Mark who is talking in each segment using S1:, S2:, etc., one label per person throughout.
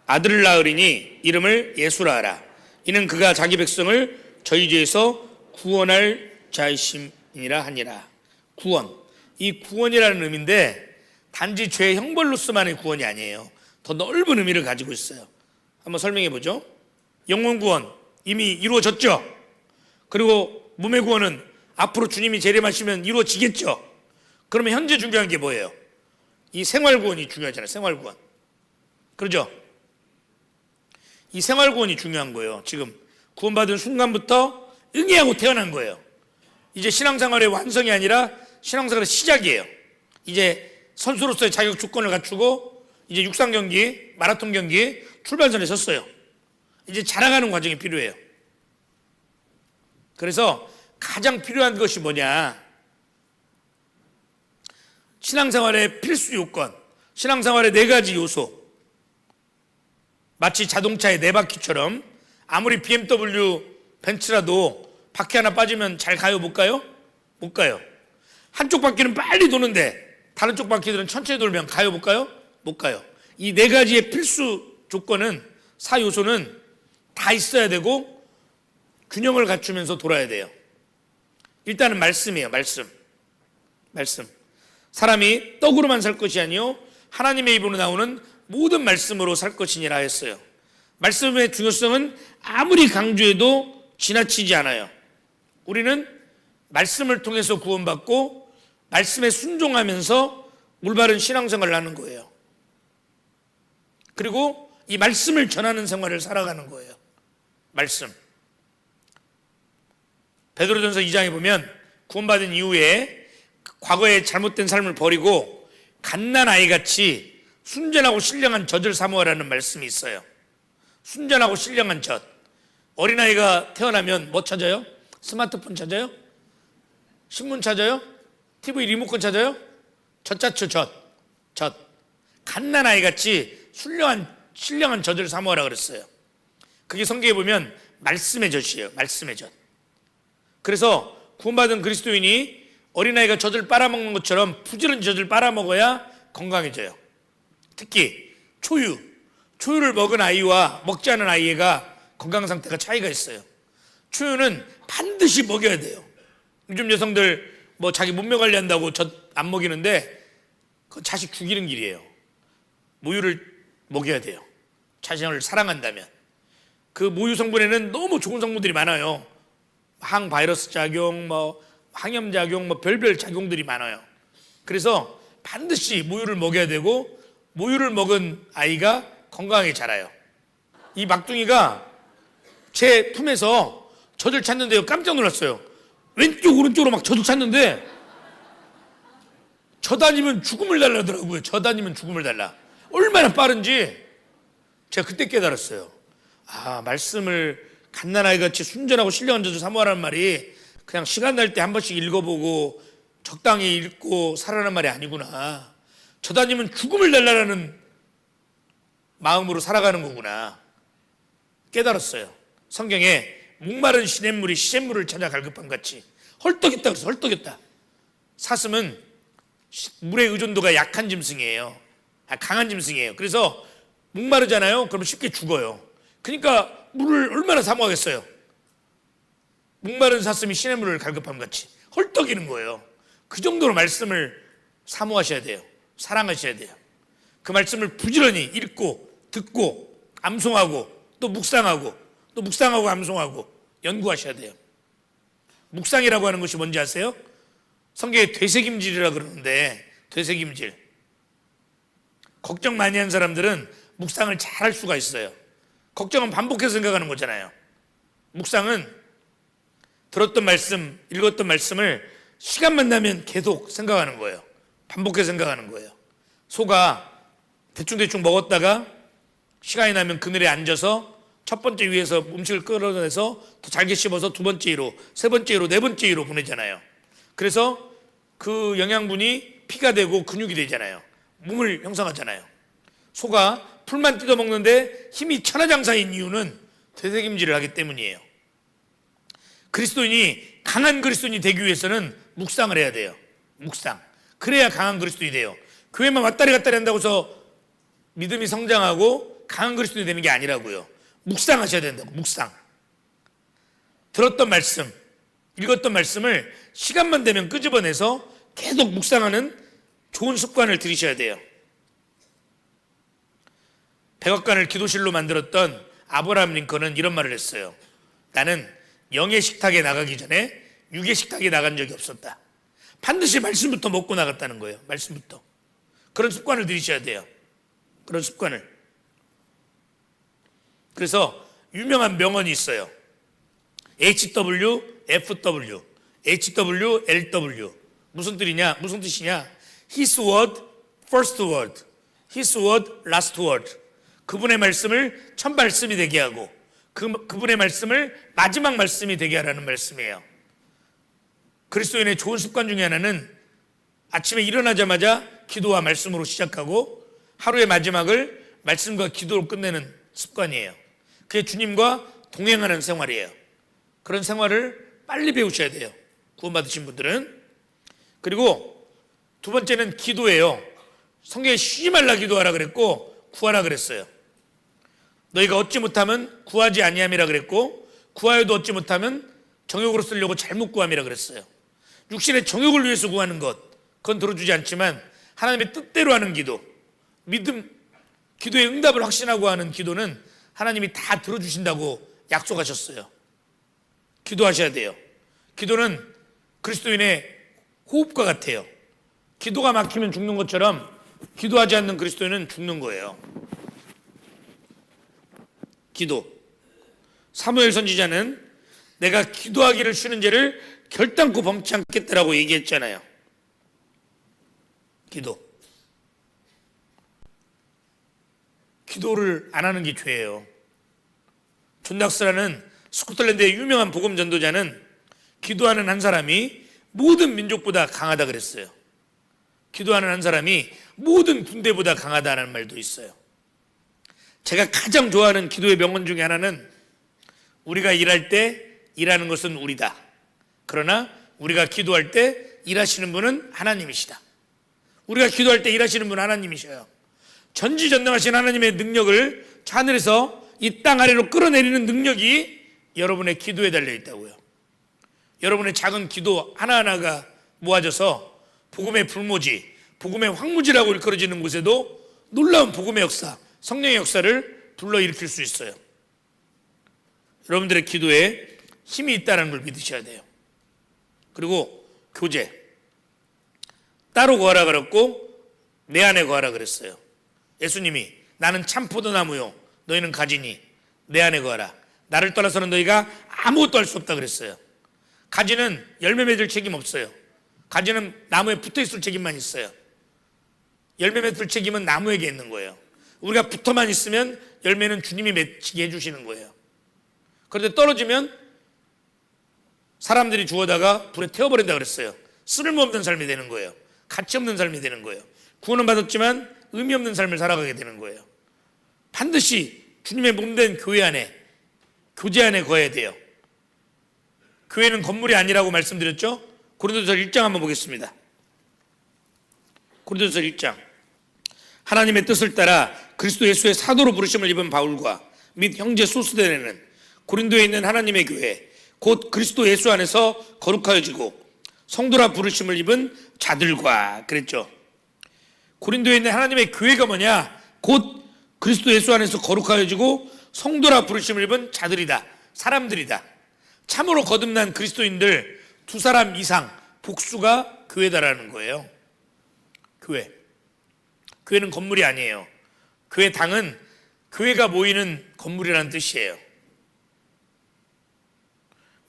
S1: 아들을 낳으리니 이름을 예수라 하라. 이는 그가 자기 백성을 저희 죄에서 구원할 자이심이라 하니라. 구원, 이 구원이라는 의미인데 단지 죄의 형벌로서만의 구원이 아니에요. 더 넓은 의미를 가지고 있어요. 한번 설명해 보죠. 영혼 구원 이미 이루어졌죠. 그리고 몸의 구원은 앞으로 주님이 재림하시면 이루어지겠죠. 그러면 현재 중요한 게 뭐예요? 이 생활 구원이 중요하잖아요. 생활 구원. 그렇죠? 이 생활 구원이 중요한 거예요. 지금 구원받은 순간부터 응애하고 태어난 거예요. 이제 신앙생활의 완성이 아니라 신앙생활의 시작이에요. 이제 선수로서의 자격 조건을 갖추고 이제 육상 경기, 마라톤 경기 출발선에 섰어요. 이제 자라가는 과정이 필요해요. 그래서 가장 필요한 것이 뭐냐? 신앙생활의 필수 요건, 신앙생활의 4가지 요소. 마치 자동차의 4바퀴처럼 아무리 BMW 벤츠라도 바퀴 하나 빠지면 잘 가요? 못 가요? 못 가요. 한쪽 바퀴는 빨리 도는데 다른 쪽 바퀴들은 천천히 돌면 가요? 못 가요? 못 가요. 이 4가지의 필수 조건은, 4요소는 다 있어야 되고 균형을 갖추면서 돌아야 돼요. 일단은 말씀이에요. 말씀. 사람이 떡으로만 살 것이 아니요 하나님의 입으로 나오는 모든 말씀으로 살 것이니라 했어요. 말씀의 중요성은 아무리 강조해도 지나치지 않아요. 우리는 말씀을 통해서 구원받고 말씀에 순종하면서 올바른 신앙생활을 하는 거예요. 그리고 이 말씀을 전하는 생활을 살아가는 거예요. 말씀. 베드로전서 2장에 보면 구원받은 이후에 과거의 잘못된 삶을 버리고 갓난아이같이 순전하고 신령한 젖을 사모하라는 말씀이 있어요. 순전하고 신령한 젖. 어린아이가 태어나면 뭐 찾아요? 스마트폰 찾아요? 신문 찾아요? TV 리모컨 찾아요? 젖 찾죠, 젖. 갓난아이같이 신령한 젖을 사모하라 그랬어요. 그게 성경에 보면 말씀의 젖이에요. 말씀의 젖. 그래서 구원받은 그리스도인이 어린아이가 젖을 빨아먹는 것처럼 부지런히 젖을 빨아먹어야 건강해져요. 특히 초유를 먹은 아이와 먹지 않은 아이가 건강 상태가 차이가 있어요. 초유는 반드시 먹여야 돼요. 요즘 여성들 뭐 자기 몸매 관리한다고 젖 안 먹이는데 그건 자식 죽이는 길이에요. 모유를 먹여야 돼요. 자신을 사랑한다면. 그 모유 성분에는 너무 좋은 성분들이 많아요. 항바이러스 작용, 항염 작용, 별별 작용들이 많아요. 그래서 반드시 모유를 먹여야 되고 모유를 먹은 아이가 건강하게 자라요. 이 막둥이가 제 품에서 젖을 찾는데요. 깜짝 놀랐어요. 왼쪽 오른쪽으로 막 젖을 찾는데 젖 아니면 죽음을 달라더라고요. 젖 아니면 죽음을 달라. 얼마나 빠른지 제가 그때 깨달았어요. 아, 말씀을 갓난아이같이 순전하고 신령한 젖을 사모하라는 말이 그냥 시간 날 때 한 번씩 읽어보고 적당히 읽고 살아라는 말이 아니구나. 젖 아니면 죽음을 달라라는 마음으로 살아가는 거구나 깨달았어요. 성경에 목마른 시냇물이 시냇물을 찾아 갈급함 같이 헐떡였다 그래서 헐떡였다. 사슴은 물의 의존도가 약한 짐승이에요. 강한 짐승이에요. 그래서 목마르잖아요. 그러면 쉽게 죽어요. 그러니까 물을 얼마나 사모하겠어요. 목마른 사슴이 시냇물을 갈급함 같이 헐떡이는 거예요. 그 정도로 말씀을 사모하셔야 돼요. 사랑하셔야 돼요. 그 말씀을 부지런히 읽고 듣고 암송하고 또 묵상하고 또 묵상하고 암송하고 연구하셔야 돼요. 묵상이라고 하는 것이 뭔지 아세요? 성경에 되새김질이라고 그러는데, 되새김질. 걱정 많이 한 사람들은 묵상을 잘 할 수가 있어요. 걱정은 반복해서 생각하는 거잖아요. 묵상은 들었던 말씀, 읽었던 말씀을 시간만 나면 계속 생각하는 거예요. 반복해서 생각하는 거예요. 소가 대충대충 먹었다가 시간이 나면 그늘에 앉아서 첫 번째 위에서 음식을 끌어내서 더 잘게 씹어서 두 번째 위로, 세 번째 위로, 네 번째 위로 보내잖아요. 그래서 그 영양분이 피가 되고 근육이 되잖아요. 몸을 형성하잖아요. 소가 풀만 뜯어 먹는데 힘이 천하장사인 이유는 되새김질을 하기 때문이에요. 그리스도인이 강한 그리스도인이 되기 위해서는 묵상을 해야 돼요. 묵상. 그래야 강한 그리스도인이 돼요. 교회만 왔다리 갔다리 한다고 해서 믿음이 성장하고 강한 그리스도인이 되는 게 아니라고요. 묵상하셔야 된다고. 묵상. 들었던 말씀, 읽었던 말씀을 시간만 되면 끄집어내서 계속 묵상하는 좋은 습관을 들이셔야 돼요. 백악관을 기도실로 만들었던 아브라함 링컨은 이런 말을 했어요. 나는 영의 식탁에 나가기 전에 육의 식탁에 나간 적이 없었다. 반드시 말씀부터 먹고 나갔다는 거예요. 말씀부터. 그런 습관을 들이셔야 돼요. 그런 습관을. 그래서 유명한 명언이 있어요. HWFW, HWLW. 무슨 뜻이냐? His word, first word. His word, last word. 그분의 말씀을 첫 말씀이 되게 하고 그분의 말씀을 마지막 말씀이 되게 하라는 말씀이에요. 그리스도인의 좋은 습관 중에 하나는 아침에 일어나자마자 기도와 말씀으로 시작하고 하루의 마지막을 말씀과 기도로 끝내는 습관이에요. 그게 주님과 동행하는 생활이에요. 그런 생활을 빨리 배우셔야 돼요. 구원받으신 분들은. 그리고 두 번째는 기도예요. 성경에 쉬지 말라 기도하라 그랬고 구하라 그랬어요. 너희가 얻지 못하면 구하지 아니함이라 그랬고 구하여도 얻지 못하면 정욕으로 쓰려고 잘못 구함이라 그랬어요. 육신의 정욕을 위해서 구하는 것, 그건 들어주지 않지만 하나님의 뜻대로 하는 기도, 믿음, 기도의 응답을 확신하고 하는 기도는 하나님이 다 들어주신다고 약속하셨어요. 기도하셔야 돼요. 기도는 그리스도인의 호흡과 같아요. 기도가 막히면 죽는 것처럼 기도하지 않는 그리스도인은 죽는 거예요. 기도. 사무엘 선지자는 내가 기도하기를 쉬는 죄를 결단코 범치 않겠다라고 얘기했잖아요. 기도. 기도를 안 하는 게 죄예요. 존 낙스라는 스코틀랜드의 유명한 복음 전도자는 기도하는 한 사람이 모든 민족보다 강하다 그랬어요. 기도하는 한 사람이 모든 군대보다 강하다는 말도 있어요. 제가 가장 좋아하는 기도의 명언 중에 하나는 우리가 일할 때 일하는 것은 우리다. 그러나 우리가 기도할 때 일하시는 분은 하나님이시다. 우리가 기도할 때 일하시는 분은 하나님이셔요. 전지전능하신 하나님의 능력을 하늘에서 이 땅 아래로 끌어내리는 능력이 여러분의 기도에 달려있다고요. 여러분의 작은 기도 하나하나가 모아져서 복음의 불모지, 복음의 황무지라고 일컬어지는 곳에도 놀라운 복음의 역사, 성령의 역사를 불러일으킬 수 있어요. 여러분들의 기도에 힘이 있다는 걸 믿으셔야 돼요. 그리고 교제. 따로 거하라 그랬고 내 안에 거하라 그랬어요. 예수님이 나는 참 포도나무요 너희는 가지니 내 안에 거하라. 나를 떠나서는 너희가 아무것도 할 수 없다 그랬어요. 가지는 열매 맺을 책임 없어요. 가지는 나무에 붙어있을 책임만 있어요. 열매 맺을 책임은 나무에게 있는 거예요. 우리가 붙어만 있으면 열매는 주님이 맺히게 해주시는 거예요. 그런데 떨어지면 사람들이 주워다가 불에 태워버린다 그랬어요. 쓸모없는 삶이 되는 거예요. 가치 없는 삶이 되는 거예요. 구원은 받았지만 의미 없는 삶을 살아가게 되는 거예요. 반드시 주님의 몸된 교회 안에, 교제 안에 거해야 돼요. 교회는 건물이 아니라고 말씀드렸죠? 고린도서 1장 한번 보겠습니다. 고린도서 1장. 하나님의 뜻을 따라 그리스도 예수의 사도로 부르심을 입은 바울과 및 형제 소스데네는 고린도에 있는 하나님의 교회 곧 그리스도 예수 안에서 거룩하여지고 성도라 부르심을 입은 자들과 그랬죠. 고린도에 있는 하나님의 교회가 뭐냐? 곧 그리스도 예수 안에서 거룩하여지고 성도라 부르심을 입은 자들이다. 사람들이다. 참으로 거듭난 그리스도인들 2사람 이상 복수가 교회다라는 거예요. 교회. 교회는 건물이 아니에요. 교회 당은 교회가 모이는 건물이라는 뜻이에요.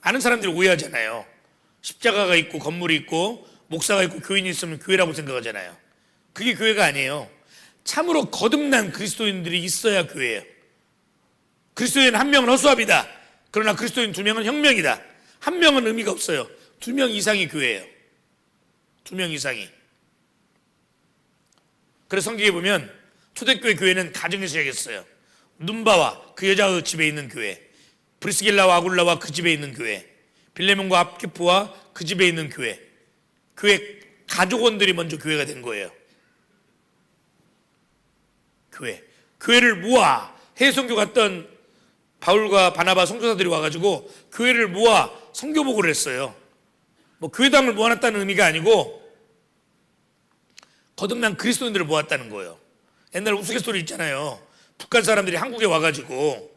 S1: 많은 사람들이 오해하잖아요. 십자가가 있고 건물이 있고 목사가 있고 교인이 있으면 교회라고 생각하잖아요. 그게 교회가 아니에요. 참으로 거듭난 그리스도인들이 있어야 교회예요. 그리스도인 한 명은 허수아비다. 그러나 그리스도인 2명은 혁명이다. 한 명은 의미가 없어요. 2명 이상이 교회예요. 2명 이상이. 그래서 성경에 보면 초대교회 교회는 가정에서 시작했어요. 눈바와 그 여자의 집에 있는 교회, 브리스길라와 아굴라와 그 집에 있는 교회, 빌레몬과 압기포와 그 집에 있는 교회, 교회 가족원들이 먼저 교회가 된 거예요. 교회를 모아 해외 선교 갔던 바울과 바나바 선교사들이 와가지고 교회를 모아 선교복을 했어요. 뭐 교회당을 모아놨다는 의미가 아니고 거듭난 그리스도인들을 모았다는 거예요. 옛날 우스갯소리 있잖아요. 북한 사람들이 한국에 와가지고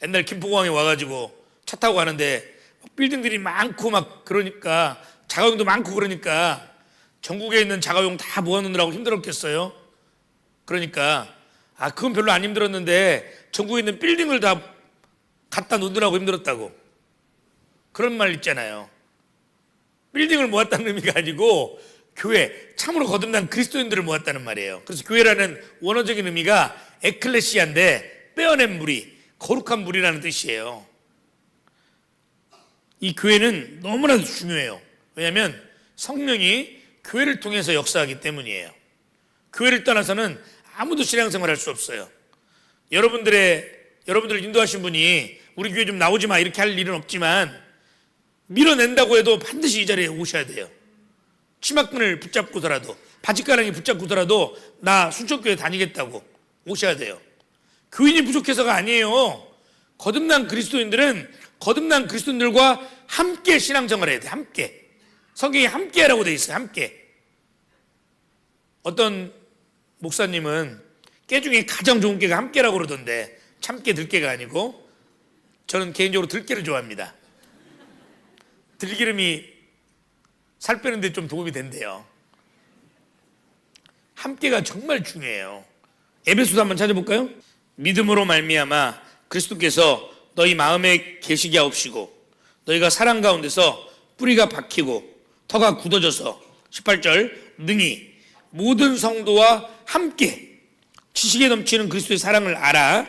S1: 옛날 김포공항에 와가지고 차 타고 가는데 빌딩들이 많고 막 그러니까 자가용도 많고 그러니까 전국에 있는 자가용 다 모아놓느라고 힘들었겠어요. 그러니까 그건 별로 안 힘들었는데 전국에 있는 빌딩을 다 갖다 놓느라고 힘들었다고 그런 말 있잖아요. 빌딩을 모았다는 의미가 아니고 교회, 참으로 거듭난 그리스도인들을 모았다는 말이에요. 그래서 교회라는 원어적인 의미가 에클레시아인데 빼어낸 무리, 거룩한 무리라는 뜻이에요. 이 교회는 너무나도 중요해요. 왜냐하면 성령이 교회를 통해서 역사하기 때문이에요. 교회를 떠나서는 아무도 신앙생활 할 수 없어요. 여러분들을 인도하신 분이 우리 교회 좀 나오지 마 이렇게 할 일은 없지만 밀어낸다고 해도 반드시 이 자리에 오셔야 돼요. 치마끈을 붙잡고서라도 바지가랑이 붙잡고서라도 나 순천교회 다니겠다고 오셔야 돼요. 교인이 부족해서가 아니에요. 거듭난 그리스도인들은 거듭난 그리스도인들과 함께 신앙생활을 해야 돼. 함께. 성경이 함께라고 돼 있어요. 함께. 어떤 목사님은 깨 중에 가장 좋은 깨가 함께라고 그러던데 참깨 들깨가 아니고 저는 개인적으로 들깨를 좋아합니다. 들기름이 살 빼는 데 좀 도움이 된대요. 함께가 정말 중요해요. 에베소서 한번 찾아볼까요? 믿음으로 말미암아 그리스도께서 너희 마음에 계시게 하옵시고 너희가 사랑 가운데서 뿌리가 박히고 터가 굳어져서 18절 능히 모든 성도와 함께 지식에 넘치는 그리스도의 사랑을 알아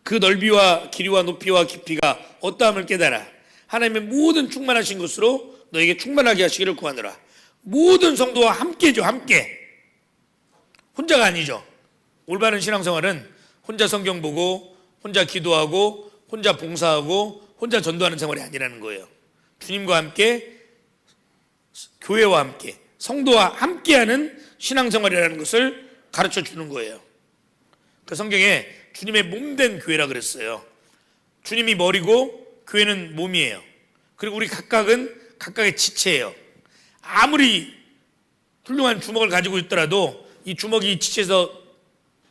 S1: 그 넓이와 길이와 높이와 깊이가 어떠함을 깨달아 하나님의 모든 충만하신 것으로 너에게 충만하게 하시기를 구하노라. 모든 성도와 함께죠. 함께. 혼자가 아니죠. 올바른 신앙생활은 혼자 성경 보고 혼자 기도하고 혼자 봉사하고 혼자 전도하는 생활이 아니라는 거예요. 주님과 함께 교회와 함께 성도와 함께하는 신앙생활이라는 것을 가르쳐 주는 거예요. 그 성경에 주님의 몸된 교회라 그랬어요. 주님이 머리고 교회는 몸이에요. 그리고 우리 각각은 각각의 지체예요. 아무리 훌륭한 주먹을 가지고 있더라도 이 주먹이 지체에서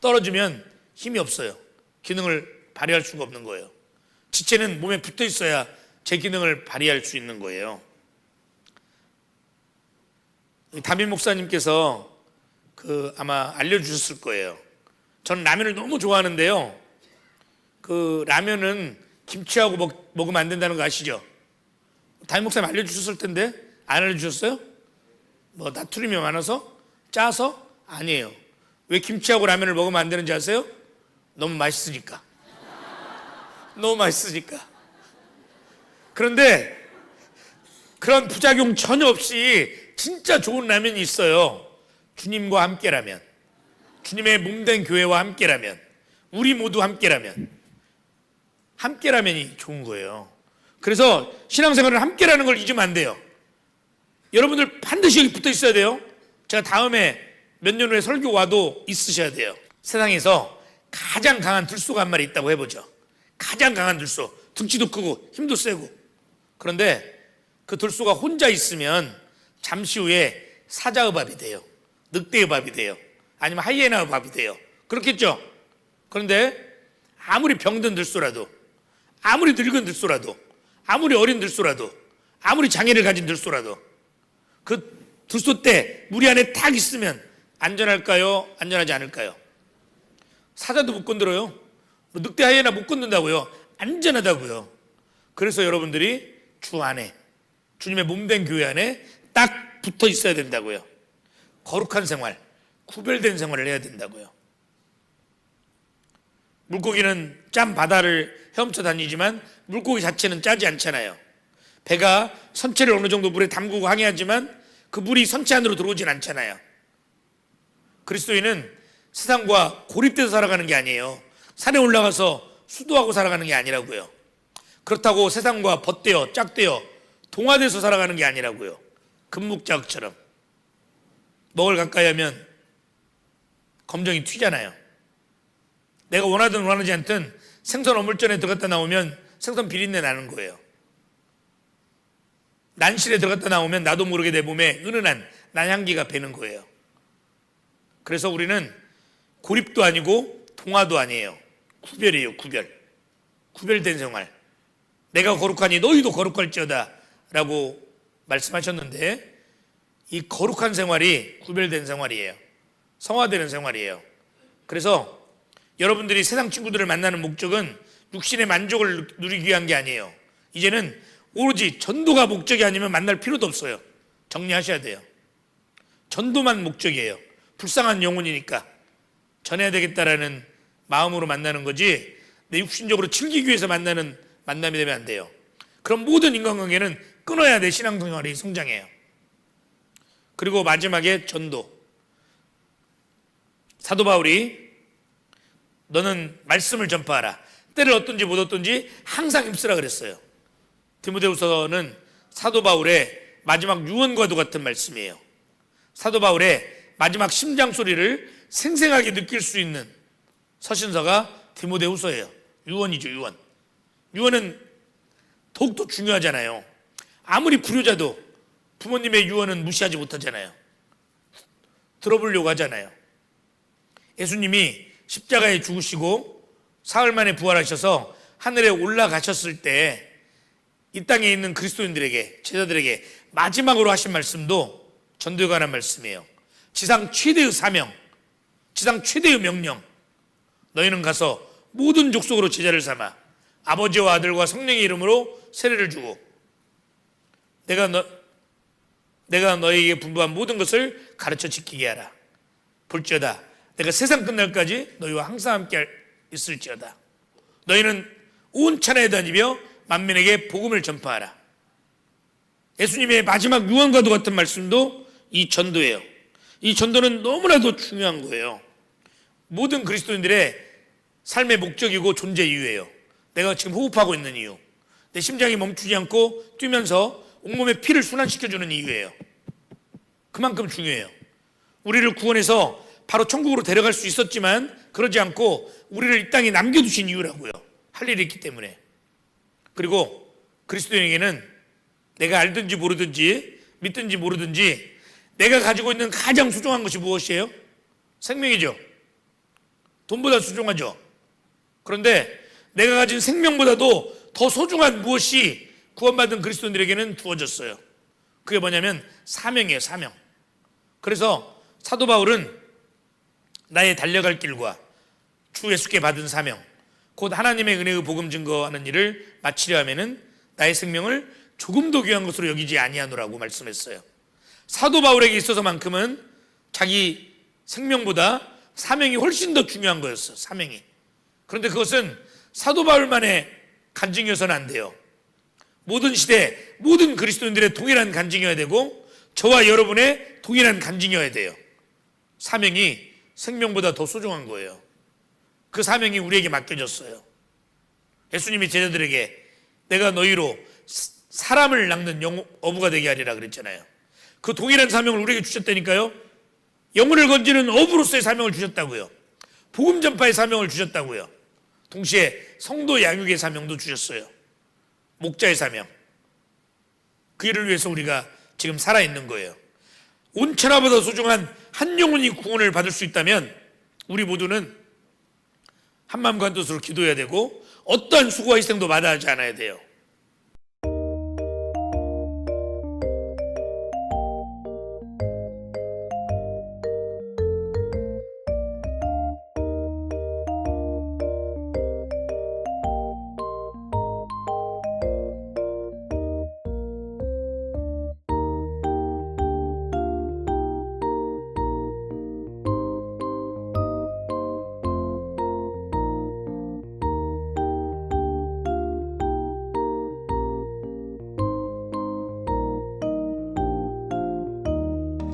S1: 떨어지면 힘이 없어요. 기능을 발휘할 수가 없는 거예요. 지체는 몸에 붙어 있어야 제 기능을 발휘할 수 있는 거예요. 담임 목사님께서 아마 알려주셨을 거예요. 저는 라면을 너무 좋아하는데요. 그 라면은 김치하고 먹으면 안 된다는 거 아시죠? 담임 목사님 알려주셨을 텐데 안 알려주셨어요? 뭐 나트륨이 많아서? 짜서? 아니에요. 왜 김치하고 라면을 먹으면 안 되는지 아세요? 너무 맛있으니까. 너무 맛있으니까. 그런데 그런 부작용 전혀 없이 진짜 좋은 라면이 있어요. 주님과 함께라면, 주님의 몸된 교회와 함께라면, 우리 모두 함께라면, 함께라면이 좋은 거예요. 그래서 신앙생활을 함께라는 걸 잊으면 안 돼요. 여러분들 반드시 여기 붙어 있어야 돼요. 제가 다음에 몇 년 후에 설교 와도 있으셔야 돼요. 세상에서 가장 강한 들소가 한 마리 있다고 해보죠. 가장 강한 들소. 등치도 크고 힘도 세고. 그런데 그 들소가 혼자 있으면 잠시 후에 사자의 밥이 돼요. 늑대의 밥이 돼요. 아니면 하이에나의 밥이 돼요. 그렇겠죠? 그런데 아무리 병든 들소라도, 아무리 늙은 들소라도, 아무리 어린 들소라도, 아무리 장애를 가진 들소라도 그 들소 때 무리 안에 탁 있으면 안전할까요? 안전하지 않을까요? 사자도 못 건드려요. 늑대 하이에나 못 건든다고요. 안전하다고요. 그래서 여러분들이 주 안에, 주님의 몸된 교회 안에 딱 붙어 있어야 된다고요. 거룩한 생활, 구별된 생활을 해야 된다고요. 물고기는 짠 바다를 헤엄쳐 다니지만 물고기 자체는 짜지 않잖아요. 배가 선체를 어느 정도 물에 담그고 항해하지만 그 물이 선체 안으로 들어오진 않잖아요. 그리스도인은 세상과 고립돼서 살아가는 게 아니에요. 산에 올라가서 수도하고 살아가는 게 아니라고요. 그렇다고 세상과 벗대어 짝대어 동화돼서 살아가는 게 아니라고요. 금묵자극처럼 먹을 가까이 하면 검정이 튀잖아요. 내가 원하든 원하지 않든 생선 어물전에 들어갔다 나오면 생선 비린내 나는 거예요. 난실에 들어갔다 나오면 나도 모르게 내 몸에 은은한 난향기가 배는 거예요. 그래서 우리는 고립도 아니고 동화도 아니에요. 구별이에요. 구별된 생활. 내가 거룩하니 너희도 거룩할지어다 라고 말씀하셨는데, 이 거룩한 생활이 구별된 생활이에요. 성화되는 생활이에요. 그래서 여러분들이 세상 친구들을 만나는 목적은 육신의 만족을 누리기 위한 게 아니에요. 이제는 오로지 전도가 목적이 아니면 만날 필요도 없어요. 정리하셔야 돼요. 전도만 목적이에요. 불쌍한 영혼이니까 전해야 되겠다라는 마음으로 만나는 거지, 내 육신적으로 즐기기 위해서 만나는 만남이 되면 안 돼요. 그럼 모든 인간관계는 끊어야 내 신앙생활이 성장해요. 그리고 마지막에 전도. 사도 바울이 너는 말씀을 전파하라. 때를 얻든지 못 얻든지 항상 힘쓰라 그랬어요. 디모데후서는 사도 바울의 마지막 유언과도 같은 말씀이에요. 사도 바울의 마지막 심장 소리를 생생하게 느낄 수 있는 서신서가 디모데후서예요. 유언이죠, 유언. 유언은 더욱더 중요하잖아요. 아무리 불효자도 부모님의 유언은 무시하지 못하잖아요. 들어보려고 하잖아요. 예수님이 십자가에 죽으시고 사흘 만에 부활하셔서 하늘에 올라가셨을 때 이 땅에 있는 그리스도인들에게, 제자들에게 마지막으로 하신 말씀도 전도에 관한 말씀이에요. 지상 최대의 사명, 지상 최대의 명령, 너희는 가서 모든 족속으로 제자를 삼아 아버지와 아들과 성령의 이름으로 세례를 주고 내가 너희에게 분부한 모든 것을 가르쳐 지키게 하라. 볼지어다 내가 세상 끝날까지 너희와 항상 함께 있을지어다. 너희는 온 천하에 다니며 만민에게 복음을 전파하라. 예수님의 마지막 유언과도 같은 말씀도 이 전도예요. 이 전도는 너무나도 중요한 거예요. 모든 그리스도인들의 삶의 목적이고 존재 이유예요. 내가 지금 호흡하고 있는 이유, 내 심장이 멈추지 않고 뛰면서 온몸의 피를 순환시켜주는 이유예요. 그만큼 중요해요. 우리를 구원해서 바로 천국으로 데려갈 수 있었지만 그러지 않고 우리를 이 땅에 남겨두신 이유라고요. 할 일이 있기 때문에. 그리고 그리스도인에게는 내가 알든지 모르든지 믿든지 모르든지 내가 가지고 있는 가장 소중한 것이 무엇이에요? 생명이죠. 돈보다 소중하죠. 그런데 내가 가진 생명보다도 더 소중한 무엇이 구원받은 그리스도인들에게는 주어졌어요. 그게 뭐냐면 사명이에요. 사명. 그래서 사도 바울은 나의 달려갈 길과 주 예수께 받은 사명, 곧 하나님의 은혜의 복음 증거하는 일을 마치려 하면은 나의 생명을 조금도 귀한 것으로 여기지 아니하노라고 말씀했어요. 사도 바울에게 있어서만큼은 자기 생명보다 사명이 훨씬 더 중요한 거였어요. 사명이. 그런데 그것은 사도 바울만의 간증이어서는 안 돼요. 모든 시대 모든 그리스도인들의 동일한 간증이어야 되고 저와 여러분의 동일한 간증이어야 돼요. 사명이 생명보다 더 소중한 거예요. 그 사명이 우리에게 맡겨졌어요. 예수님이 제자들에게 내가 너희로 사람을 낚는 어부가 되게 하리라 그랬잖아요. 그 동일한 사명을 우리에게 주셨다니까요. 영혼을 건지는 어부로서의 사명을 주셨다고요. 복음 전파의 사명을 주셨다고요. 동시에 성도 양육의 사명도 주셨어요. 목자의 사명. 그 일을 위해서 우리가 지금 살아있는 거예요. 온 천하보다 소중한 한 영혼이 구원을 받을 수 있다면 우리 모두는 한마음과 한뜻으로 기도해야 되고 어떠한 수고와 희생도 마다하지 않아야 돼요.